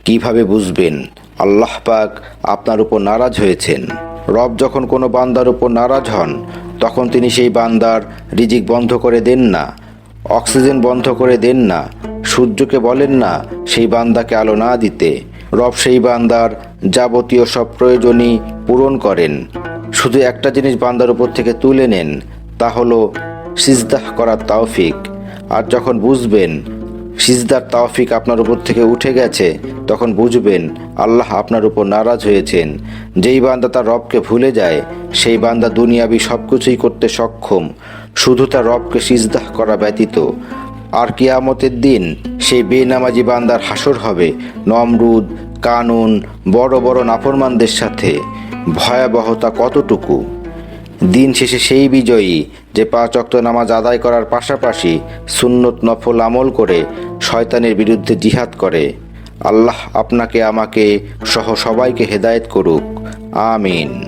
কিভাবে বুঝবেন আল্লাহ পাক আপনার উপর নারাজ হয়েছেন? রব যখন কোনো বান্দার উপর নারাজ হন তখন তিনি সেই বান্দার রিজিক বন্ধ করে দেন না, অক্সিজেন বন্ধ করে দেন না, সূর্যকে বলেন না সেই বান্দাকে আলো না দিতে। রব সেই বান্দার যাবতীয় সব প্রয়োজনই পূরণ করেন। শুধু একটা জিনিস বান্দার উপর থেকে তুলে নেন, তা হলো সিজদাহ করার তৌফিক। আর যখন বুঝবেন সিজদার তৌফিক আপনার উপর থেকে উঠে গেছে, তখন বুঝবেন আল্লাহ আপনার উপর নারাজ হয়েছেন। যেই বান্দা তার রবকে ভুলে যায় সেই বান্দা দুনিয়াবি সব কিছুই করতে সক্ষম, শুধু তার রবকে সিজদাহ করা ব্যতীত। আর কিয়ামতের দিন সেই বেনামাজি বান্দার হাসর হবে নমরুদ, কানুন, বড় বড় নাফরমানদের সাথে। ভয়াবহতা কতটুকু! দিন শেষে সেই বিজয়ী যে 5 ওয়াক্ত নামাজ আদায় করার পাশাপাশি সুন্নত নফল আমল করে শয়তানের বিরুদ্ধে জিহাদ করে। আল্লাহ আপনাকে আমাকে সহ সবাইকে হেদায়েত করুক। আমিন।